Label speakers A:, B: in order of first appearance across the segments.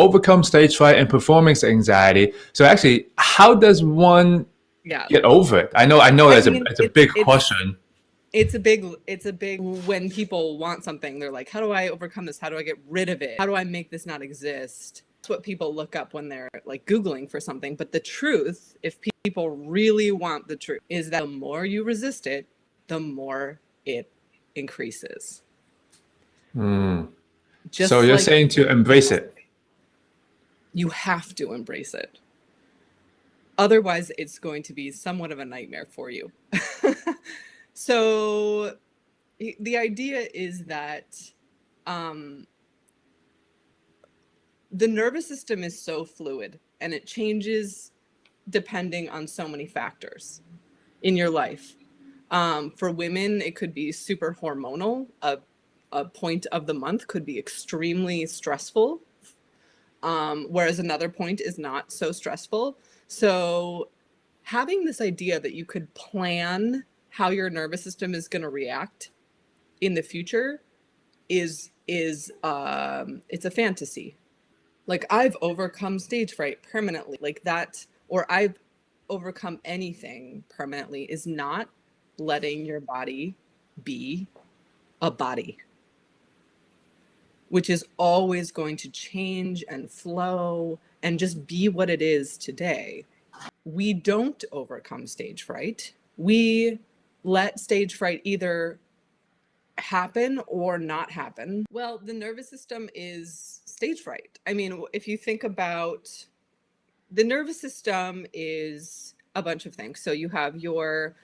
A: overcome stage fright and performance anxiety. So actually, how does one get over it? I know it's a big question.
B: It's a big, when people want something, they're like, how do I overcome this? How do I get rid of it? How do I make this not exist? That's what people look up when they're like Googling for something. But the truth, if people really want the truth, is that the more you resist it, the more it increases.
A: So you're saying to embrace it.
B: You have to embrace it. Otherwise, it's going to be somewhat of a nightmare for you. So the idea is that the nervous system is so fluid and it changes depending on so many factors in your life. For women, it could be super hormonal. A point of the month could be extremely stressful, whereas another point is not so stressful. So having this idea that you could plan how your nervous system is going to react in the future is it's a fantasy. Like, I've overcome stage fright permanently, like that, or I've overcome anything permanently, is not letting your body be a body, which is always going to change and flow and just be what it is today. We don't overcome stage fright. We let stage fright either happen or not happen. Well, the nervous system is stage fright. I mean, if you think about the nervous system, is a bunch of things. So you have your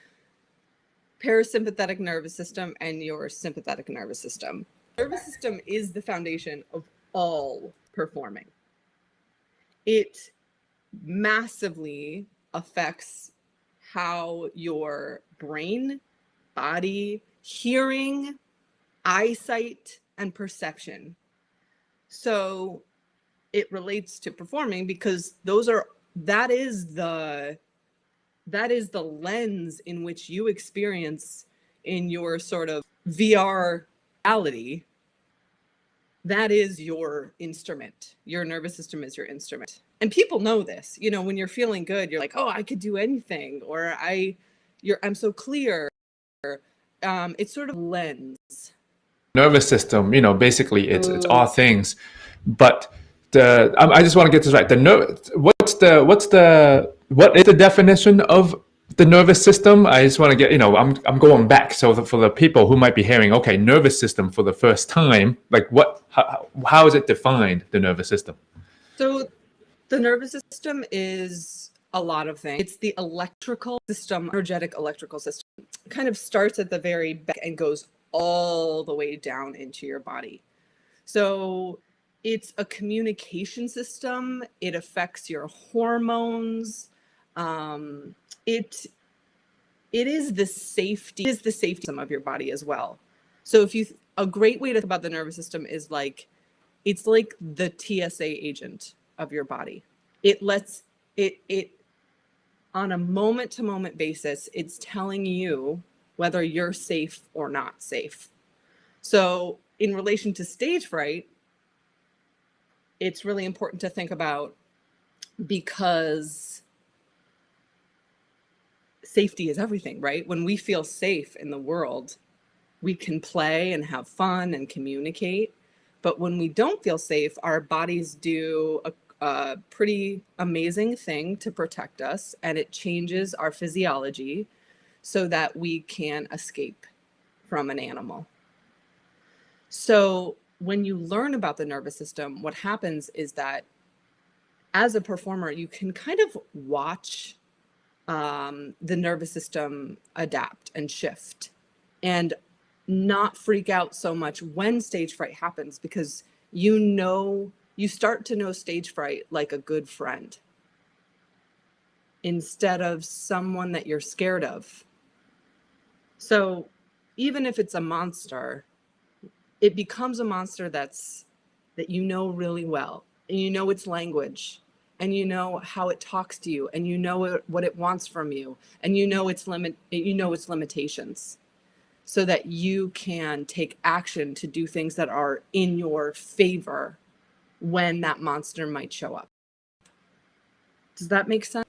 B: parasympathetic nervous system and your sympathetic nervous system. The nervous system is the foundation of all performing. It massively affects how your brain, body, hearing, eyesight, and perception. So it relates to performing because that is the lens in which you experience in your sort of VR reality. That is your instrument. Your nervous system is your instrument. And people know this. You know, when you're feeling good, you're like, oh, I could do anything, or I'm so clear. It's sort of lens.
A: Nervous system, basically it's all things. But I just want to get this right. What is the definition of the nervous system? I just want to get, I'm going back. So for the people who might be hearing, okay, nervous system for the first time, like how is it defined, the nervous system?
B: So the nervous system is a lot of things. It's the electrical system, energetic electrical system. It kind of starts at the very back and goes all the way down into your body. So it's a communication system. It affects your hormones. It is the safety system of your body as well. So a great way to think about the nervous system is like, it's like the TSA agent of your body. It lets it on a moment to moment basis, it's telling you whether you're safe or not safe. So in relation to stage fright, it's really important to think about, because safety is everything, right? When we feel safe in the world, we can play and have fun and communicate. But when we don't feel safe, our bodies do a pretty amazing thing to protect us, and it changes our physiology so that we can escape from an animal. So when you learn about the nervous system, what happens is that as a performer, you can kind of watch the nervous system adapt and shift and not freak out so much when stage fright happens, because you start to know stage fright like a good friend instead of someone that you're scared of. So even if it's a monster, it becomes a monster that you know really well, and you know its language, and you know how it talks to you, and you know what it wants from you, and you know its limitations, so that you can take action to do things that are in your favor when that monster might show up. Does that make sense?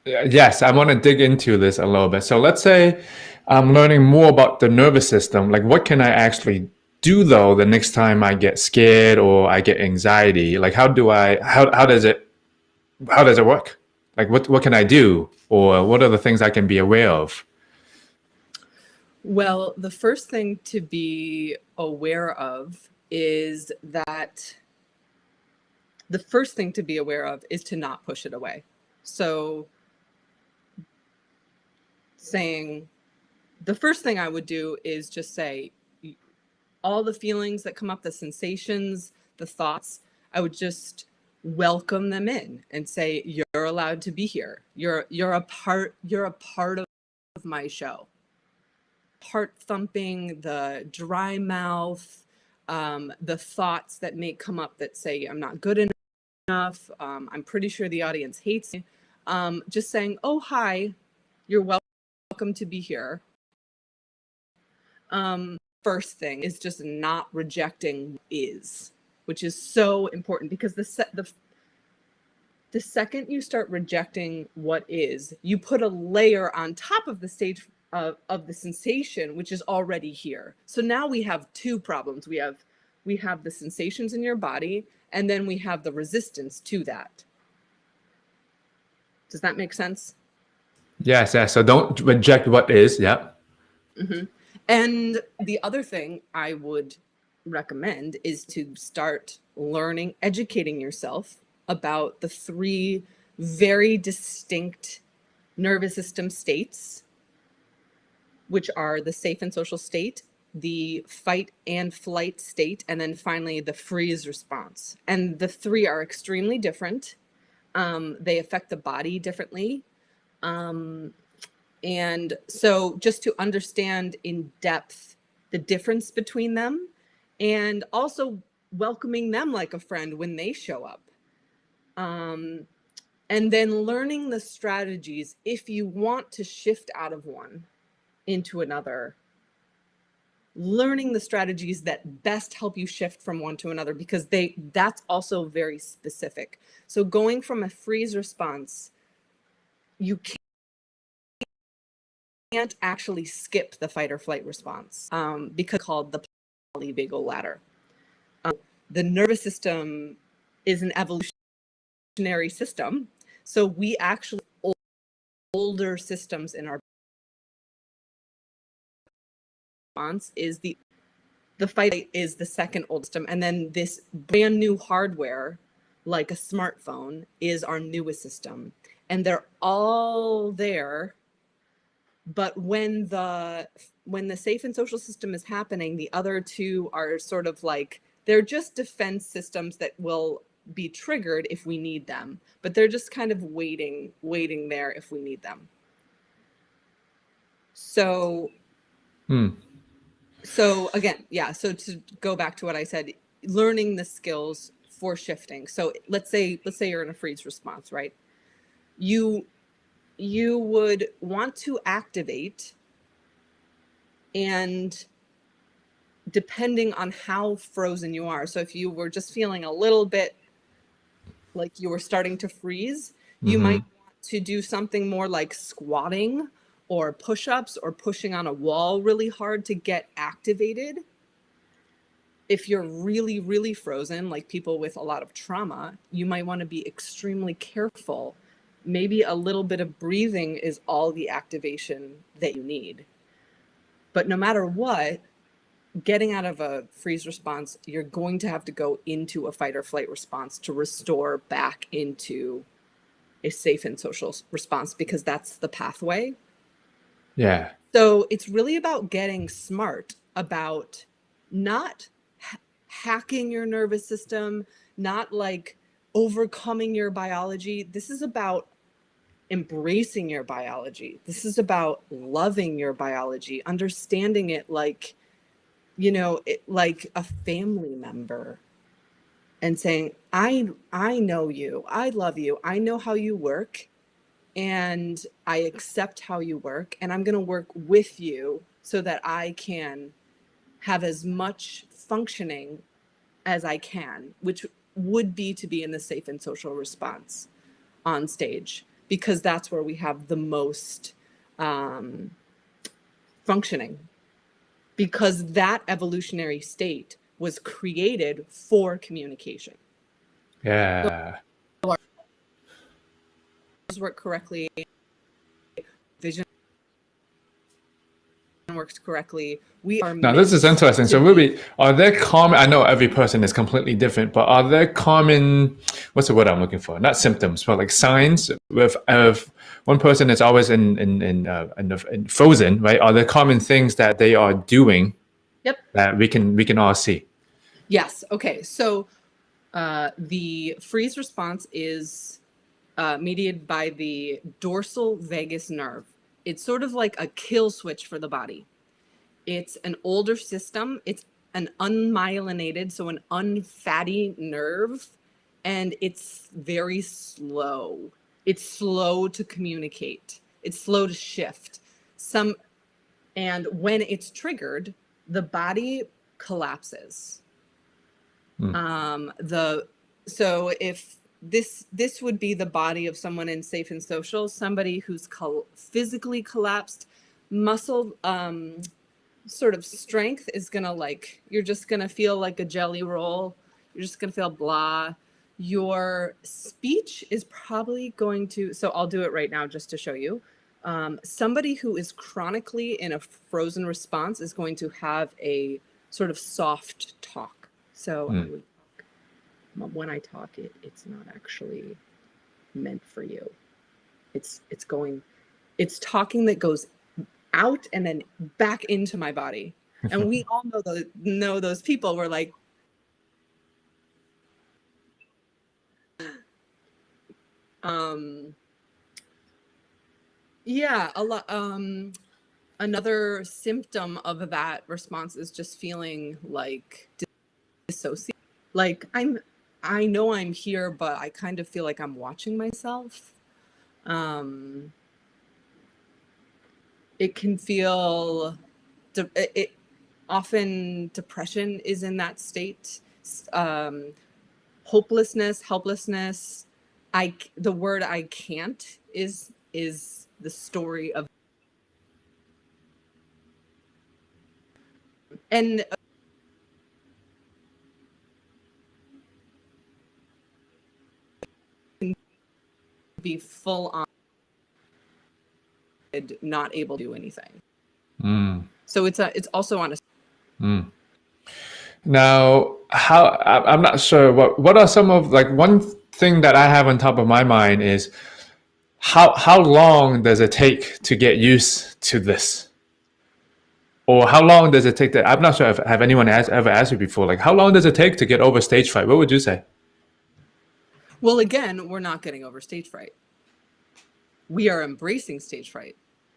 A: Yes, I want to dig into this a little bit. So let's say I'm learning more about the nervous system. Like, what can I actually do though the next time I get scared or I get anxiety? Like, how does it work? Like, what can I do, or what are the things I can be aware of?
B: Well, the first thing to be aware of is to not push it away. So the first thing I would do is just say all the feelings that come up, the sensations, the thoughts, I would just welcome them in and say, you're allowed to be here. You're a part of my show. Heart thumping, the dry mouth, the thoughts that may come up that say, I'm not good enough. I'm pretty sure the audience hates me. Just saying, oh, hi, you're welcome to be here. First thing is just not rejecting which is so important, because the second you start rejecting what is, you put a layer on top of the stage of the sensation, which is already here. So now we have two problems. We have the sensations in your body, and then we have the resistance to that. Does that make sense?
A: Yes. So don't reject what is. Yeah.
B: Mm-hmm. And the other thing I would recommend is to start educating yourself about the three very distinct nervous system states, which are the safe and social state, the fight and flight state, and then finally the freeze response. And the three are extremely different. They affect the body differently. And so just to understand in depth the difference between them, and also welcoming them like a friend when they show up. And then learning the strategies if you want to shift out of one into another, learning the strategies that best help you shift from one to another, because that's also very specific. So going from a freeze response, you can't actually skip the fight or flight response, because it's called the polyvagal ladder. The nervous system is an evolutionary system, so we actually older systems in our response is the fight is the second oldest system, and then this brand new hardware like a smartphone is our newest system, and they're all there. But when the safe and social system is happening, the other two are sort of like, they're just defense systems that will be triggered if we need them, but they're just kind of waiting there if we need them. So so again, so to go back to what I said, learning the skills for shifting. So let's say you're in a freeze response, right? You would want to activate, and depending on how frozen you are, so if you were just feeling a little bit like you were starting to freeze, you might want to do something more like squatting or push-ups or pushing on a wall really hard to get activated. If you're really, really frozen, like people with a lot of trauma, you might want to be extremely careful. Maybe a little bit of breathing is all the activation that you need. But no matter what, getting out of a freeze response, you're going to have to go into a fight or flight response to restore back into a safe and social response, because that's the pathway.
A: Yeah.
B: So it's really about getting smart about not hacking your nervous system, not like overcoming your biology. This is about embracing your biology. This is about loving your biology, understanding it like, like a family member, and saying, I know you, I love you, I know how you work, and I accept how you work, and I'm going to work with you so that I can have as much functioning as I can, which would be to be in the safe and social response on stage, because that's where we have the most functioning, because that evolutionary state was created for communication.
A: Yeah.
B: Work correctly, vision works correctly. We are
A: Now, this is interesting. So, Ruby, are there common, I know every person is completely different, but are there common, what's the word I'm looking for? Not symptoms, but like signs with one person is always in frozen, right? Are there common things that they are doing that we can all see?
B: Yes. Okay. So the freeze response is mediated by the dorsal vagus nerve. It's sort of like a kill switch for the body. It's an older system. It's an unmyelinated, so an unfatty nerve, and it's very slow. It's slow to communicate. It's slow to shift. And when it's triggered, the body collapses. So if this would be the body of someone in safe and social, somebody who's physically collapsed, muscle sort of strength is gonna, like, you're just gonna feel like a jelly roll. You're just gonna feel blah. Your speech is probably going to, so I'll do it right now just to show you. Somebody who is chronically in a frozen response is going to have a sort of soft talk. So I would, when I talk, it's not actually meant for you. It's talking that goes out and then back into my body. And we all know those people. We're like, yeah, a lot. Another symptom of that response is just feeling like dissociated. Like I know I'm here, but I kind of feel like I'm watching myself. It can feel, often depression is in that state. Hopelessness, helplessness. The word I can't is the story of, and be full on not able to do anything. So it's also on a
A: Now, I'm not sure what are some of, like, one thing that I have on top of my mind is how long does it take to get used to this? Or how long does it take I'm not sure if have anyone ever asked you before, like, how long does it take to get over stage fright? What would you say?
B: Well, again, we're not getting over stage fright. We are embracing stage fright.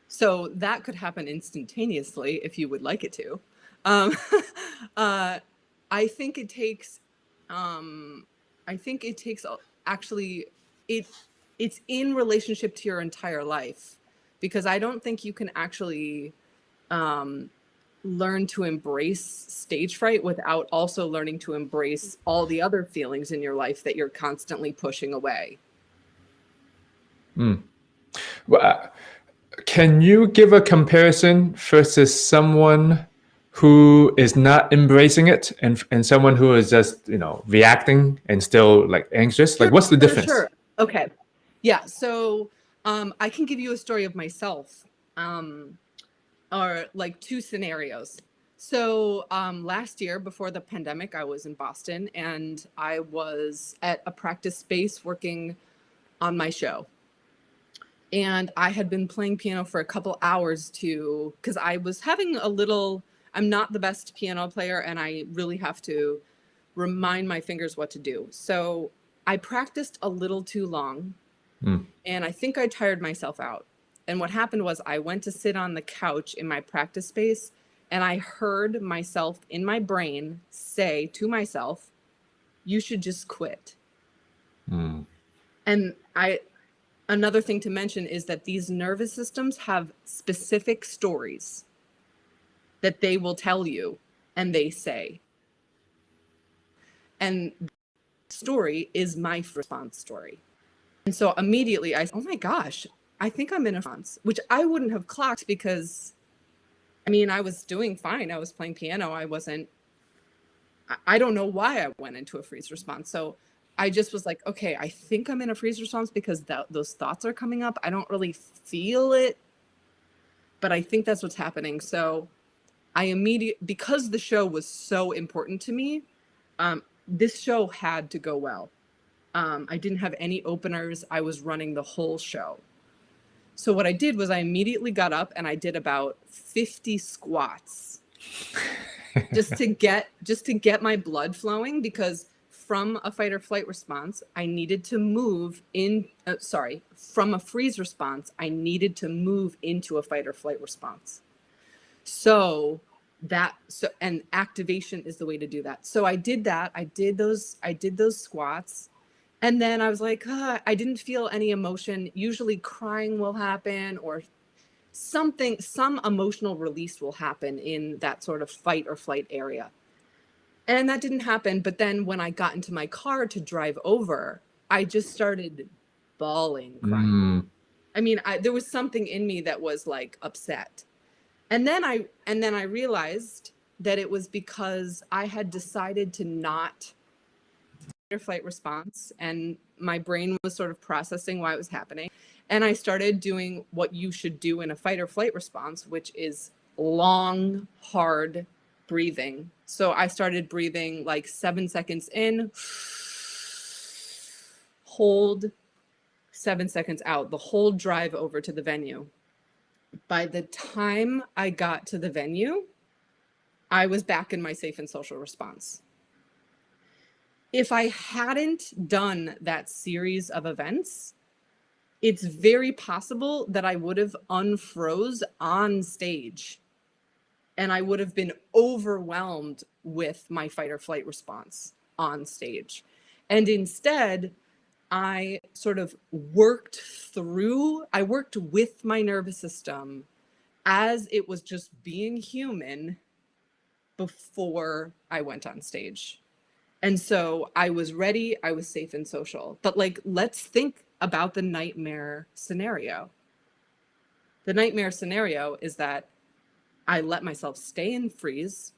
B: So that could happen instantaneously if you would like it to. I think it takes actually, it's in relationship to your entire life, because I don't think you can actually learn to embrace stage fright without also learning to embrace all the other feelings in your life that you're constantly pushing away.
A: Well, can you give a comparison versus someone who is not embracing it and someone who is just, reacting and still, like, anxious? Like, what's the difference?
B: Sure. Okay. Yeah. So I can give you a story of myself, or like two scenarios. So last year, before the pandemic, I was in Boston and I was at a practice space working on my show. And I had been playing piano for a couple hours because I was having I'm not the best piano player, and I really have to remind my fingers what to do. So I practiced a little too long, and I think I tired myself out. And what happened was I went to sit on the couch in my practice space, and I heard myself in my brain say to myself, "You should just quit." And another thing to mention is that these nervous systems have specific stories that they will tell you and they say. And story is my response story. And so immediately I said, oh my gosh, I think I'm in a response, which I wouldn't have clocked because, I mean, I was doing fine. I was playing piano. I don't know why I went into a freeze response. So I just was like, okay, I think I'm in a freeze response because those thoughts are coming up. I don't really feel it, but I think that's what's happening. So because the show was so important to me, this show had to go well. I didn't have any openers. I was running the whole show. So what I did was I immediately got up and I did about 50 squats just to get my blood flowing, because from a fight or flight response, I needed to move from a freeze response, I needed to move into a fight or flight response. And activation is the way to do that. So I did that. I did those squats. And then I was like, I didn't feel any emotion. Usually crying will happen or some emotional release will happen in that sort of fight or flight area. And that didn't happen. But then when I got into my car to drive over, I just started bawling, crying. I mean, there was something in me that was like upset. And then I realized that it was because I had decided to not fight or flight response, and my brain was sort of processing why it was happening. And I started doing what you should do in a fight or flight response, which is long, hard breathing. So I started breathing like 7 seconds in, hold, 7 seconds out, the whole drive over to the venue. By the time I got to the venue, I was back in my safe and social response. If I hadn't done that series of events, it's very possible that I would have unfroze on stage and I would have been overwhelmed with my fight or flight response on stage. And instead, I sort of worked with my nervous system as it was just being human before I went on stage. And so I was ready, I was safe and social. But like, let's think about the nightmare scenario. The nightmare scenario is that I let myself stay in freeze.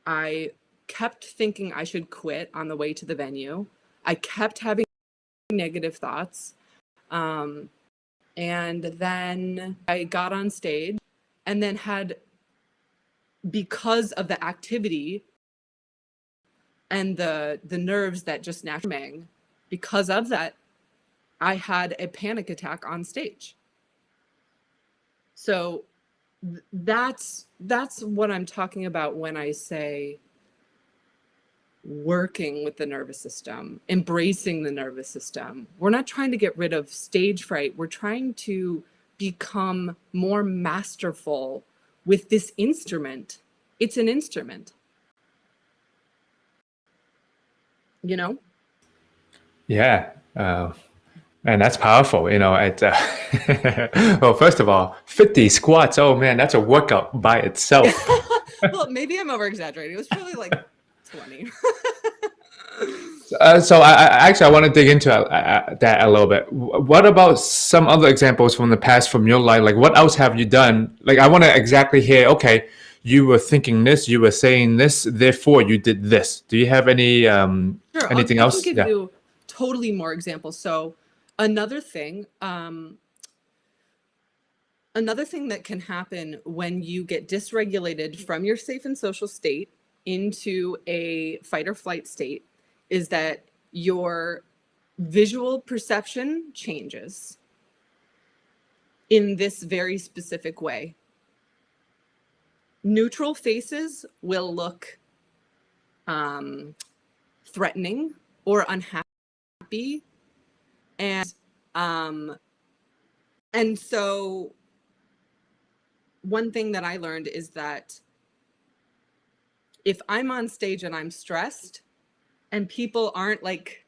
B: I kept thinking I should quit on the way to the venue. I kept having negative thoughts. And then I got on stage and then because of the activity and the nerves that just naturally, because of that, I had a panic attack on stage. So that's what I'm talking about when I say working with the nervous system, embracing the nervous system. We're not trying to get rid of stage fright. We're trying to become more masterful with this instrument. It's an instrument. You know?
A: Yeah. And that's powerful, well, first of all, 50 squats. Oh man, that's a workout by itself.
B: Well, maybe I'm over exaggerating. It was probably like 20.
A: So I want to dig into that a little bit. What about some other examples from the past, from your life? Like, what else have you done? Like, I want to exactly hear, okay, you were thinking this, you were saying this, therefore you did this. Do you have any anything else?
B: I can give you totally more examples. So another thing that can happen when you get dysregulated from your safe and social state into a fight or flight state is that your visual perception changes in this very specific way. Neutral faces will look threatening or unhappy. And so one thing that I learned is that if I'm on stage and I'm stressed and people aren't like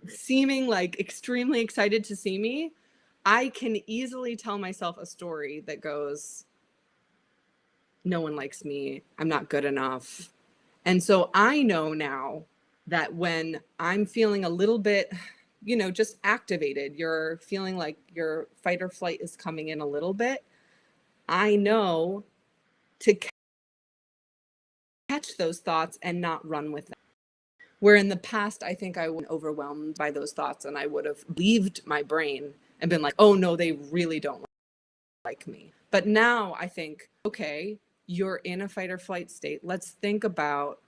B: seeming like extremely excited to see me, I can easily tell myself a story that goes, no one likes me, I'm not good enough. And so I know now that when I'm feeling a little bit, just activated, you're feeling like your fight or flight is coming in a little bit, I know to catch those thoughts and not run with them. Where in the past, I think I was overwhelmed by those thoughts and I would have believed my brain and been like, oh no, they really don't like me. But now I think, okay, you're in a fight or flight state. Let's think about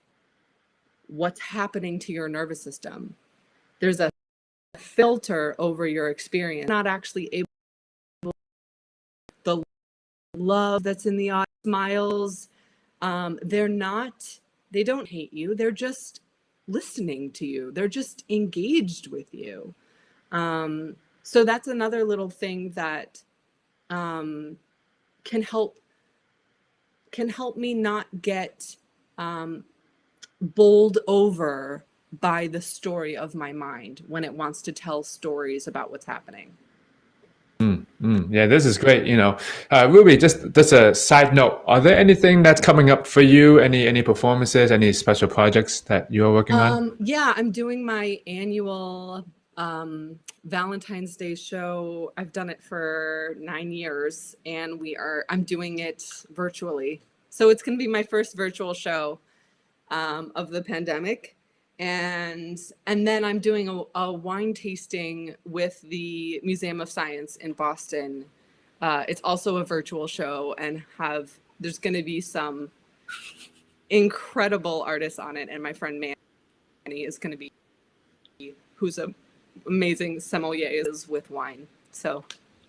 B: what's happening to your nervous system. There's a filter over your experience. Not actually able the love that's in the eyes, smiles. They don't hate you. They're just listening to you. They're just engaged with you. So that's another little thing that can help me not get bowled over by the story of my mind when it wants to tell stories about what's happening.
A: Yeah, this is great. Ruby, just a side note. Are there anything that's coming up for you? Any performances? Any special projects that you're working on?
B: Yeah, I'm doing my annual Valentine's Day show. I've done it for 9 years, and I'm doing it virtually. So it's going to be my first virtual show of the pandemic. And then I'm doing a wine tasting with the Museum of Science in Boston. It's also a virtual show, and there's going to be some incredible artists on it. And my friend Manny is going to be, who's an amazing sommelier with wine. So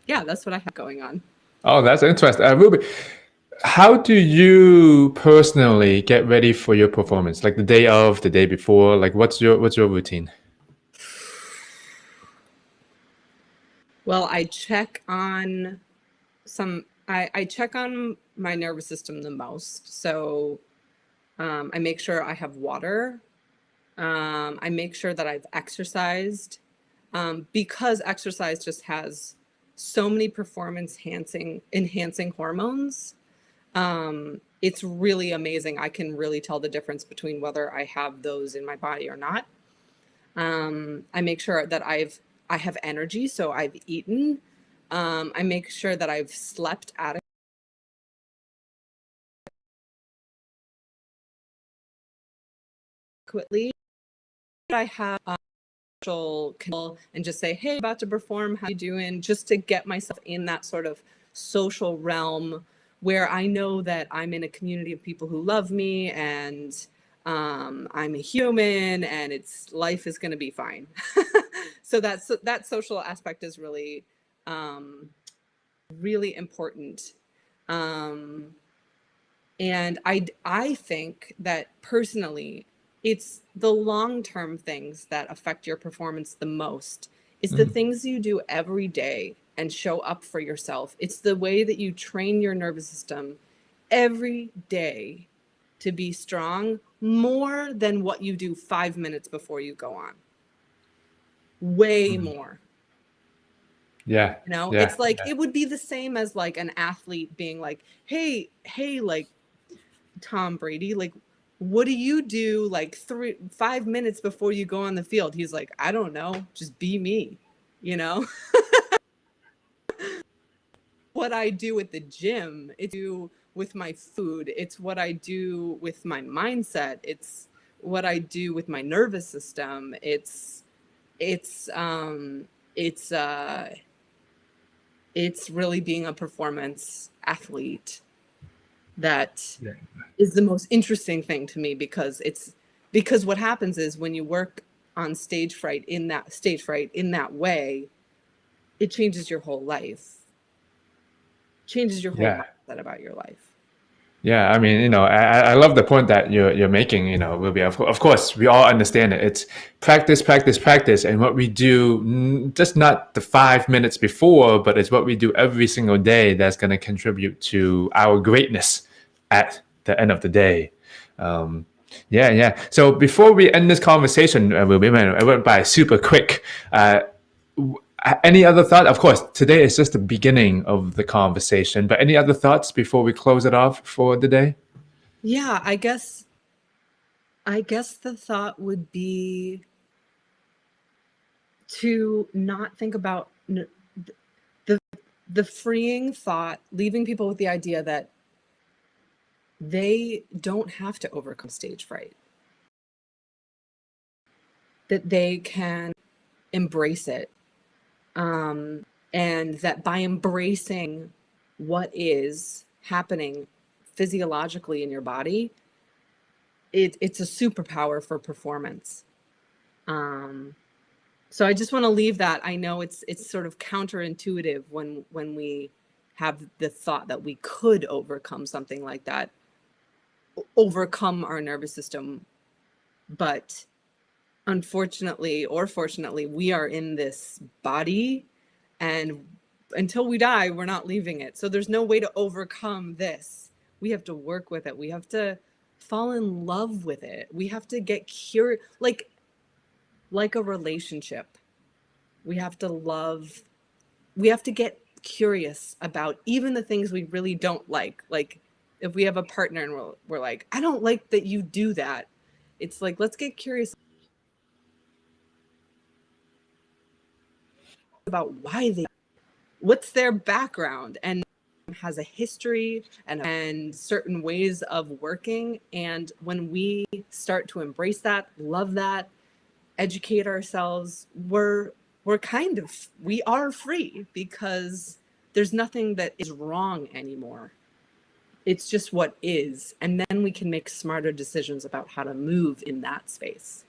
B: yeah, that's what I have going on.
A: Oh, that's interesting. Ruby, how do you personally get ready for your performance? Like the day of, the day before? Like what's your routine?
B: Well, I check on I check on my nervous system the most. So I make sure I have water. I make sure that I've exercised, because exercise just has so many performance enhancing hormones. It's really amazing. I can really tell the difference between whether I have those in my body or not. I make sure that I have energy, so I've eaten. I make sure that I've slept adequately. I have and just say, hey, about to perform, how you doing? Just to get myself in that sort of social realm where I know that I'm in a community of people who love me, and I'm a human, and life is going to be fine. So that social aspect is really, really important. And I think that personally, it's the long-term things that affect your performance the most. It's the things you do every day and show up for yourself. It's the way that you train your nervous system every day to be strong, more than what you do 5 minutes before you go on. Way more.
A: Yeah.
B: It's like, it would be the same as like an athlete being like, hey, like Tom Brady, like, what do you do like 5 minutes before you go on the field? He's like, I don't know, just be me, What I do at the gym, it's with my food, it's what I do with my mindset, it's what I do with my nervous system. It's really being a performance athlete that is the most interesting thing to me, because what happens is when you work on stage fright in that way, it changes your whole life, changes your whole mindset about your life.
A: Yeah, I mean, I love the point that you're making, Ruby. Of course, we all understand it. It's practice, practice, practice. And what we do, just not the 5 minutes before, but it's what we do every single day that's going to contribute to our greatness at the end of the day. Yeah. So before we end this conversation, Ruby, man, it went by super quick. Any other thought? Of course, today is just the beginning of the conversation, but any other thoughts before we close it off for the day?
B: Yeah, I guess I guess the thought would be to not think about the freeing thought, leaving people with the idea that they don't have to overcome stage fright, that they can embrace it, and that by embracing what is happening physiologically in your body, it's a superpower for performance. So I just want to leave that. I know it's sort of counterintuitive when we have the thought that we could overcome something like that, overcome our nervous system, but unfortunately or fortunately, we are in this body, and until we die, we're not leaving it. So there's no way to overcome this. We have to work with it. We have to fall in love with it. We have to get curious, like a relationship. We have to get curious about even the things we really don't like. Like if we have a partner and we're like, I don't like that you do that. It's like, let's get curious about what's their background, and has a history and certain ways of working. And when we start to embrace that, love that, educate ourselves, we are free, because there's nothing that is wrong anymore. It's just what is. And then we can make smarter decisions about how to move in that space.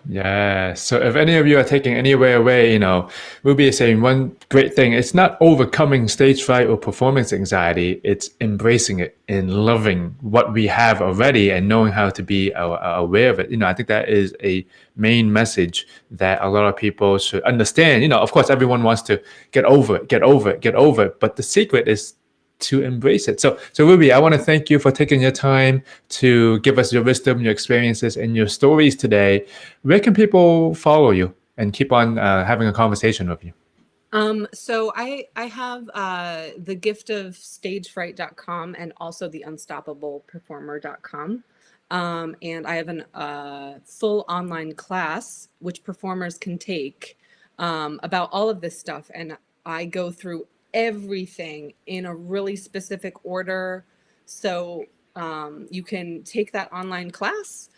A: Yeah. So if any of you are taking anywhere away, Ruby is saying one great thing. It's not overcoming stage fright or performance anxiety. It's embracing it and loving what we have already and knowing how to be aware of it. I think that is a main message that a lot of people should understand. Of course, everyone wants to get over it. But the secret is to embrace it. So Ruby, I want to thank you for taking your time to give us your wisdom, your experiences, and your stories today. Where can people follow you and keep on having a conversation with you?
B: So I have the gift of stagefright.com and also the unstoppableperformer.com. And I have a full online class which performers can take about all of this stuff. And I go through everything in a really specific order. So you can take that online class,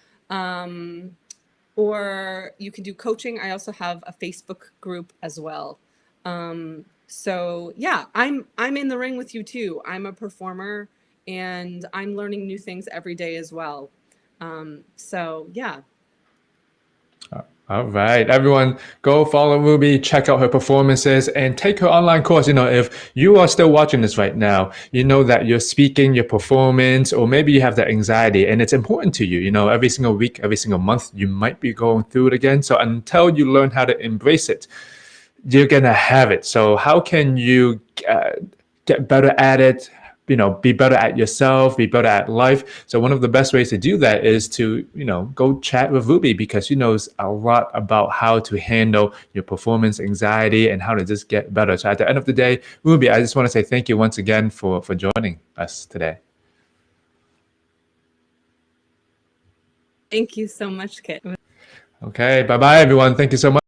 B: or you can do coaching. I also have a Facebook group as well. So yeah, I'm in the ring with you too. I'm a performer and I'm learning new things every day as well. So yeah.
A: All right, everyone, go follow Ruby, check out her performances, and take her online course. If you are still watching this right now, you know that your speaking, your performance, or maybe you have that anxiety, and it's important to you. Every single week, every single month, you might be going through it again. So until you learn how to embrace it, you're gonna have it. So how can you get better at it? Be better at yourself, be better at life. So one of the best ways to do that is to, go chat with Ruby, because she knows a lot about how to handle your performance anxiety and how to just get better. So at the end of the day, Ruby, I just want to say thank you once again for joining us today.
B: Thank you so much, Kit.
A: Okay, bye-bye, everyone. Thank you so much.